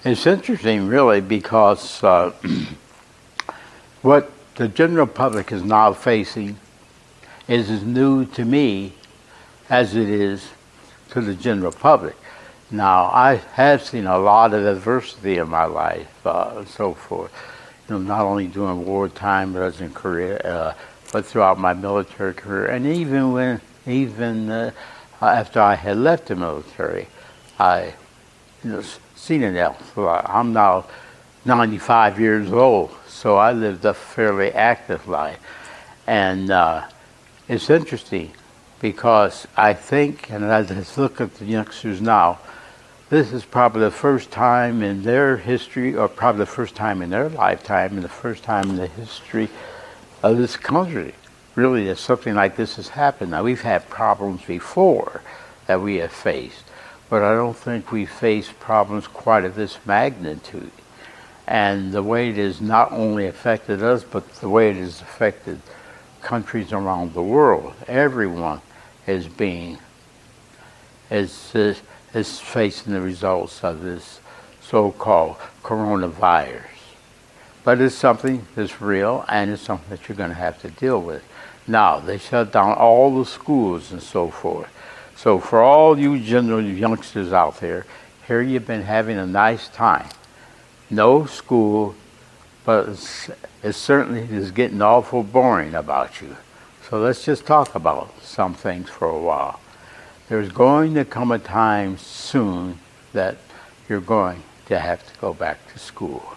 It's interesting, really, because what the general public is now facing is as new to me as it is to the general public. Now, I have seen a lot of adversity in my life, and so forth. You know, not only during wartime, but I was in Korea, but throughout my military career, and even after I had left the military, I, seen it else. I'm now 95 years old, so I lived a fairly active life, and it's interesting because I think, and I just look at the youngsters now, this is probably the first time in their history, or probably the first time in their lifetime, and the first time in the history of this country, really, that something like this has happened. Now, we've had problems before that we have faced, but I don't think we faced problems quite of this magnitude. And the way it has not only affected us, but the way it has affected countries around the world. Everyone is facing the results of this so-called coronavirus. But it's something that's real, and it's something that you're going to have to deal with. Now, they shut down all the schools and so forth. So for all you general youngsters out there, here you've been having a nice time. No school, but it certainly is getting awful boring about you. So let's just talk about some things for a while. There's going to come a time soon that you're going to have to go back to school.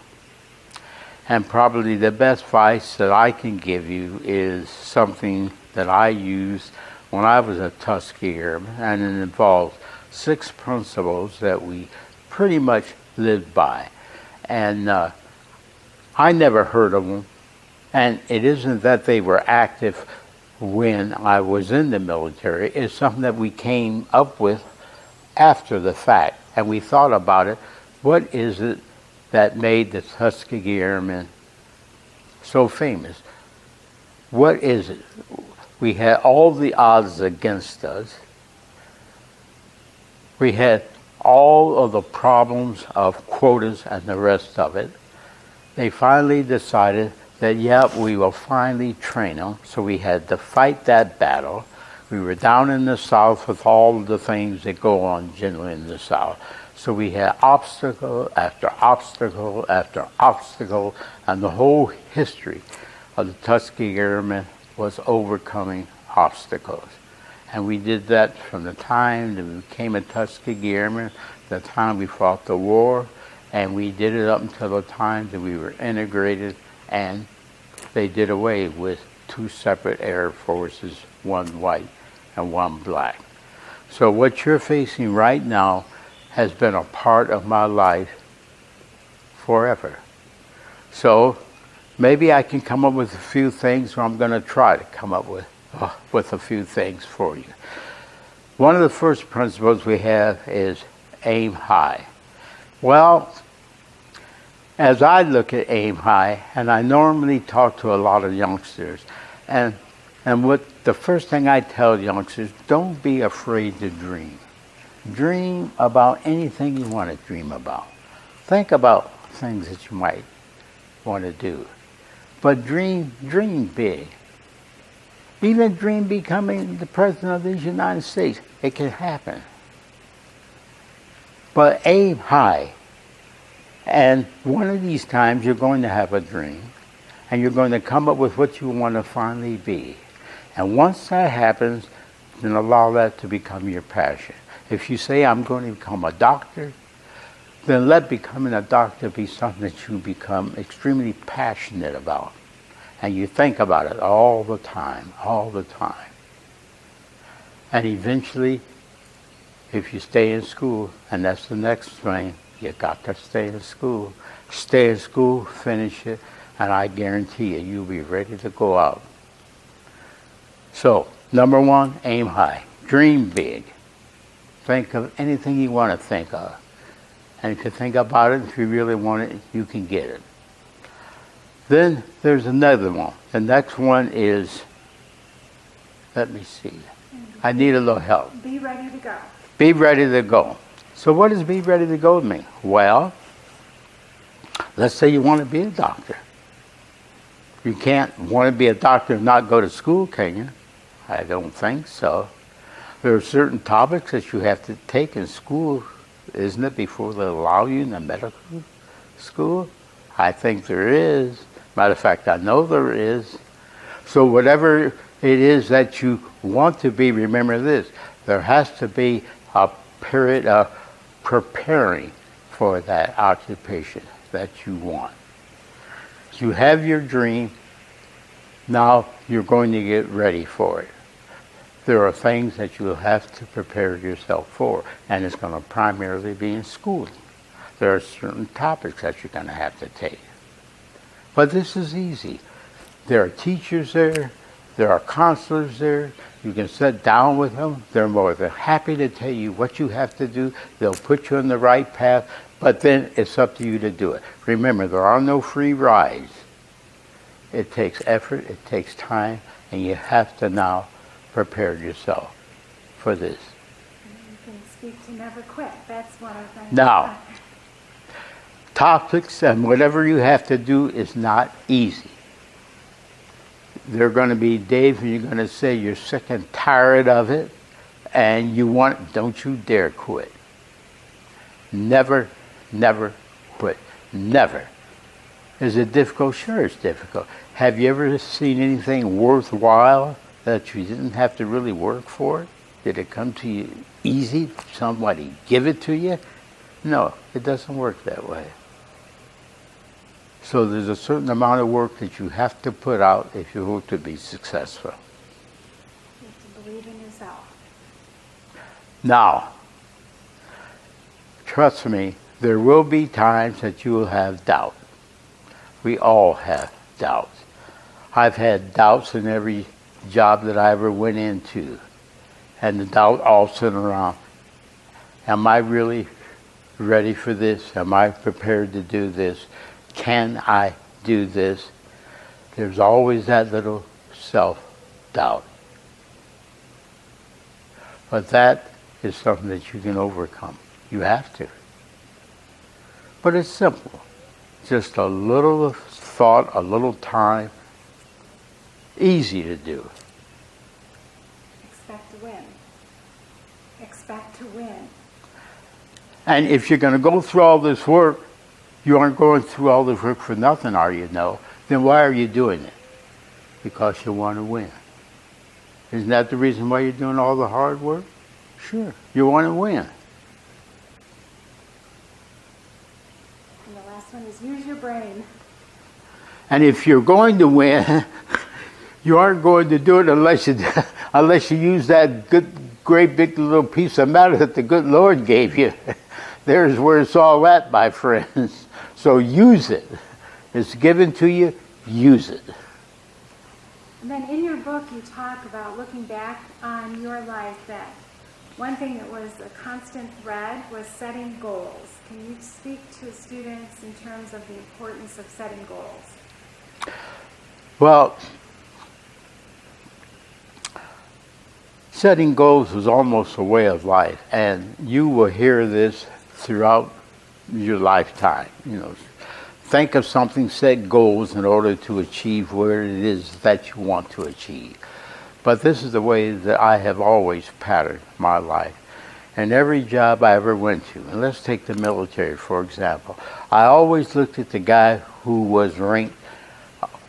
And probably the best advice that I can give you is something that I used when I was a Tuskegee Airman, and it involved 6 principles that we pretty much lived by. And I never heard of them, and it isn't that they were active when I was in the military. It's something that we came up with after the fact, and we thought about it. What is it that made the Tuskegee Airmen so famous? What is it? We had all the odds against us. We had all of the problems of quotas and the rest of it. They finally decided that, we will finally train them. So we had to fight that battle. We were down in the South with all the things that go on generally in the South. So we had obstacle after obstacle after obstacle, and the whole history of the Tuskegee Airmen was overcoming obstacles. And we did that from the time that we became a Tuskegee Airman, the time we fought the war, and we did it up until the time that we were integrated, and they did away with 2 separate air forces, one white and one black. So what you're facing right now has been a part of my life forever. So maybe I can come up with a few things, or I'm going to try to come up with a few things for you. One of the first principles we have is aim high. Well, as I look at aim high, and I normally talk to a lot of youngsters, and what the first thing I tell youngsters, don't be afraid to dream. Dream about anything you want to dream about. Think about things that you might want to do. But dream big. Even dream becoming the President of the United States. It can happen. But aim high. And one of these times you're going to have a dream, and you're going to come up with what you want to finally be. And once that happens, then allow that to become your passion. If you say, I'm going to become a doctor, then let becoming a doctor be something that you become extremely passionate about. And you think about it all the time. And eventually, if you stay in school, and that's the next thing, you got to stay in school. Stay in school, finish it, and I guarantee you, you'll be ready to go out. So, number 1, aim high. Dream big. Think of anything you want to think of. And if you think about it, if you really want it, you can get it. Then there's another one. The next one is, let me see. I need a little help. Be ready to go. Be ready to go. So what does be ready to go mean? Well, Let's say you want to be a doctor. You can't want to be a doctor and not go to school, can you? I don't think so. There are certain topics that you have to take in school, isn't it, before they allow you in the medical school? I think there is. Matter of fact, I know there is. So whatever it is that you want to be, remember this, there has to be a period of preparing for that occupation that you want. You have your dream, now you're going to get ready for it. There are things that you'll have to prepare yourself for, and it's going to primarily be in schooling. There are certain topics that you're going to have to take. But this is easy. There are teachers there, there are counselors there, you can sit down with them, they're more than happy to tell you what you have to do, they'll put you on the right path, but then it's up to you to do it. Remember, there are no free rides. It takes effort, it takes time, and you have to now prepare yourself for this. You can speak to never quit. That's one of the things. Now, topics and whatever you have to do is not easy. There are going to be days when you're going to say you're sick and tired of it, and you want, don't you dare quit. Never, never quit. Never. Is it difficult? Sure, it's difficult. Have you ever seen anything worthwhile that you didn't have to really work for it? Did it come to you easy? Somebody give it to you? No, it doesn't work that way. So there's a certain amount of work that you have to put out if you hope to be successful. You have to believe in yourself. Now, trust me, there will be times that you will have doubt. We all have doubts. I've had doubts in every job that I ever went into. And the doubt all sitting around. Am I really ready for this? Am I prepared to do this? Can I do this? There's always that little self-doubt. But that is something that you can overcome. You have to. But it's simple. Just a little thought, a little time. Easy to do. Expect to win. Expect to win. And if you're going to go through all this work, you aren't going through all this work for nothing, are you? No. Then why are you doing it? Because you want to win. Isn't that the reason why you're doing all the hard work? Sure. You want to win. And the last one is use your brain. And if you're going to win, you aren't going to do it unless you use that great big little piece of matter that the good Lord gave you. There's where it's all at, my friends. So use it. It's given to you, use it. And then in your book you talk about looking back on your life that one thing that was a constant thread was setting goals. Can you speak to students in terms of the importance of setting goals? Well, setting goals is almost a way of life, and you will hear this throughout your lifetime. You know, think of something, set goals in order to achieve where it is that you want to achieve. But this is the way that I have always patterned my life. And every job I ever went to, and let's take the military for example, I always looked at the guy who was ranked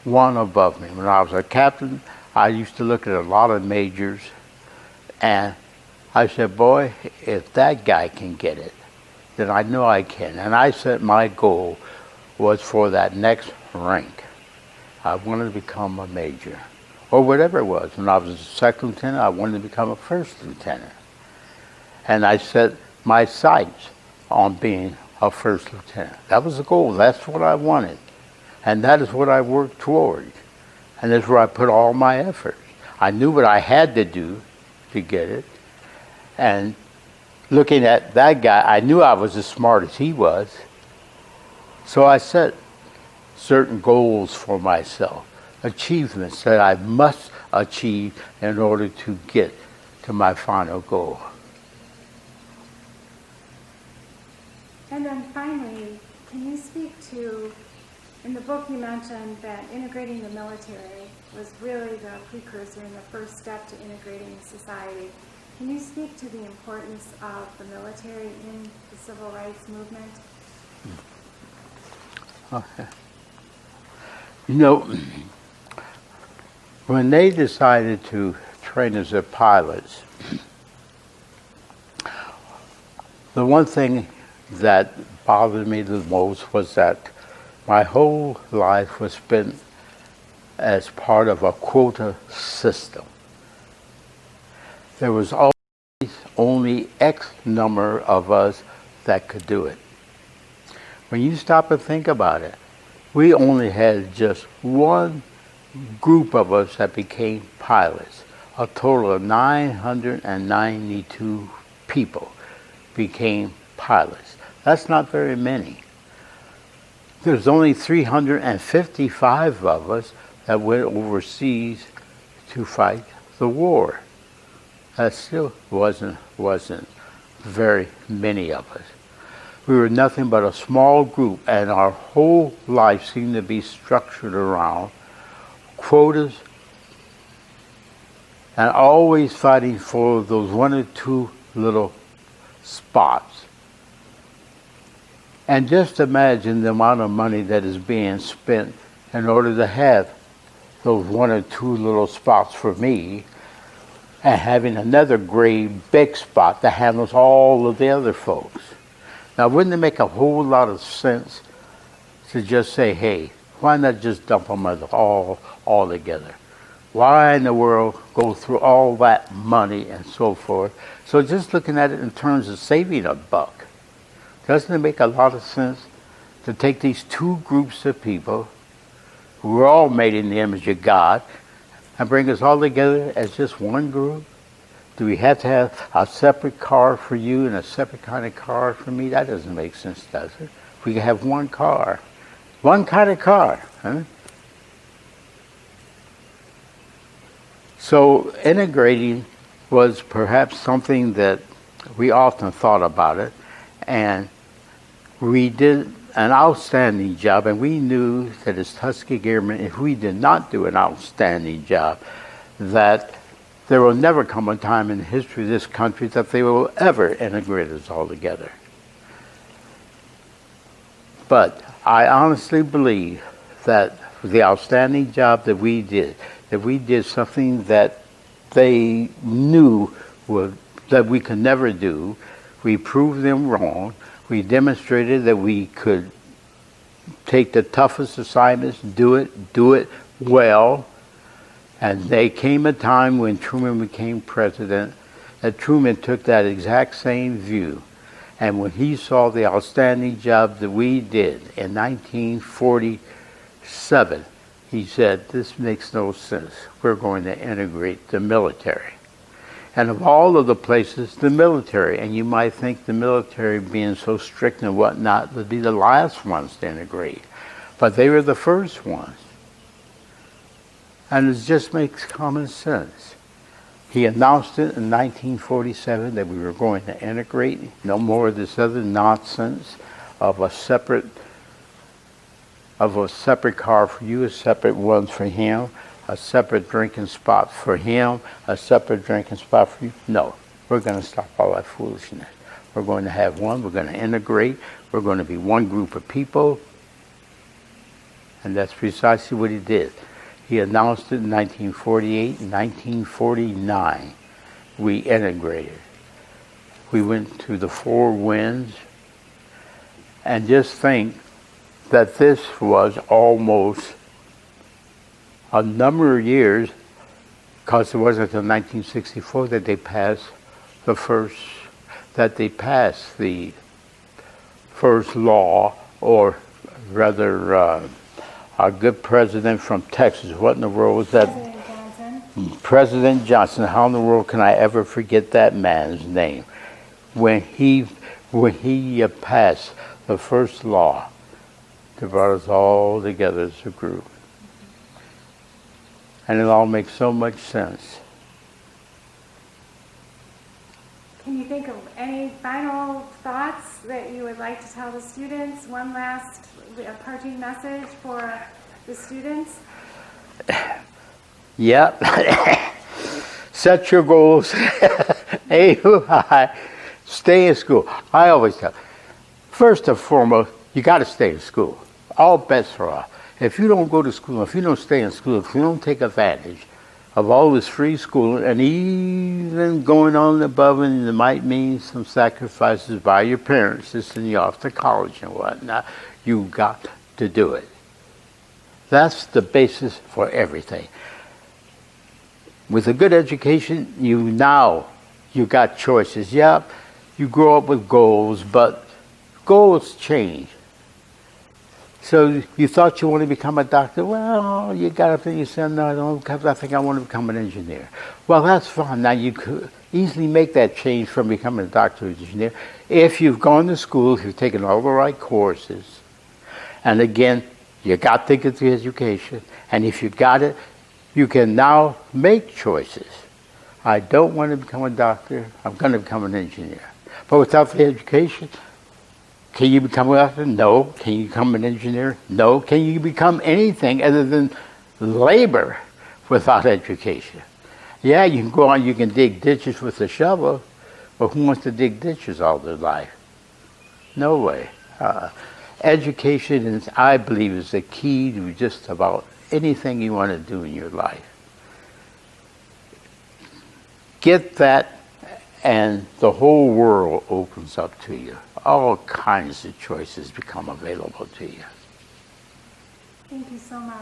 one above me. When I was a captain, I used to look at a lot of majors, and I said, boy, if that guy can get it, then I know I can. And I set my goal was for that next rank. I wanted to become a major, or whatever it was. When I was a second lieutenant, I wanted to become a first lieutenant. And I set my sights on being a first lieutenant. That was the goal. That's what I wanted. And that is what I worked toward. And that's where I put all my efforts. I knew what I had to do to get it. And looking at that guy, I knew I was as smart as he was. So I set certain goals for myself, achievements that I must achieve in order to get to my final goal. And then finally, can you speak to book you mentioned that integrating the military was really the precursor and the first step to integrating society. Can you speak to the importance of the military in the civil rights movement? Okay. You know, when they decided to train us as pilots, the one thing that bothered me the most was that my whole life was spent as part of a quota system. There was always only X number of us that could do it. When you stop and think about it, we only had just one group of us that became pilots. A total of 992 people became pilots. That's not very many. There's only 355 of us that went overseas to fight the war. That still wasn't very many of us. We were nothing but a small group, and our whole life seemed to be structured around quotas and always fighting for those one or two little spots. And just imagine the amount of money that is being spent in order to have those one or two little spots for me, and having another great big spot that handles all of the other folks. Now, wouldn't it make a whole lot of sense to just say, hey, why not just dump them all together? Why in the world go through all that money and so forth? So just looking at it in terms of saving a buck, doesn't it make a lot of sense to take these two groups of people who are all made in the image of God and bring us all together as just one group? Do we have to have a separate car for you and a separate kind of car for me? That doesn't make sense, does it? We can have one car, one kind of car. Huh? So integrating was perhaps something that we often thought about it, and we did an outstanding job, and we knew that as Tuskegee Airmen, if we did not do an outstanding job, that there will never come a time in the history of this country that they will ever integrate us all together. But I honestly believe that the outstanding job that we did something that they knew that we could never do. We proved them wrong. We demonstrated that we could take the toughest assignments, do it well. And there came a time when Truman became president that Truman took that exact same view. And when he saw the outstanding job that we did in 1947, he said, this makes no sense. We're going to integrate the military. And of all of the places, the military, and you might think the military being so strict and whatnot would be the last ones to integrate. But they were the first ones. And it just makes common sense. He announced it in 1947 that we were going to integrate, no more of this other nonsense of a separate car for you, a separate one for him, a separate drinking spot for him, a separate drinking spot for you. No, we're going to stop all that foolishness. We're going to have one, we're going to integrate, we're going to be one group of people. And that's precisely what he did. He announced it in 1948, 1949. We integrated. We went to the four winds. And just think that this was almost a number of years, because it wasn't until 1964 that they passed the first law, or rather, our good president from Texas. What in the world was that? President Johnson. President Johnson. How in the world can I ever forget that man's name? When he passed the first law that brought us all together as a group. And it all makes so much sense. Can you think of any final thoughts that you would like to tell the students? One last parting message for the students? Yep. Set your goals. Aim high. Stay in school. I always tell, first and foremost, you got to stay in school. All bets are off. If you don't go to school, if you don't stay in school, if you don't take advantage of all this free schooling, and even going on above, and it might mean some sacrifices by your parents to send you off to college and whatnot, you got to do it. That's the basis for everything. With a good education, you got choices. Yep, you grow up with goals, but goals change. So you thought you want to become a doctor? Well, you got up and you said, no, I don't, because I think I want to become an engineer. Well, that's fine. Now you could easily make that change from becoming a doctor or engineer if you've gone to school, if you've taken all the right courses. And again, you got to get the education. And if you got it, you can now make choices. I don't want to become a doctor. I'm going to become an engineer. But without the education, can you become a doctor? No. Can you become an engineer? No. Can you become anything other than labor without education? Yeah, you can go on, you can dig ditches with a shovel, but who wants to dig ditches all their life? No way. Education, is, I believe, is the key to just about anything you want to do in your life. Get that, and the whole world opens up to you. All kinds of choices become available to you. Thank you so much.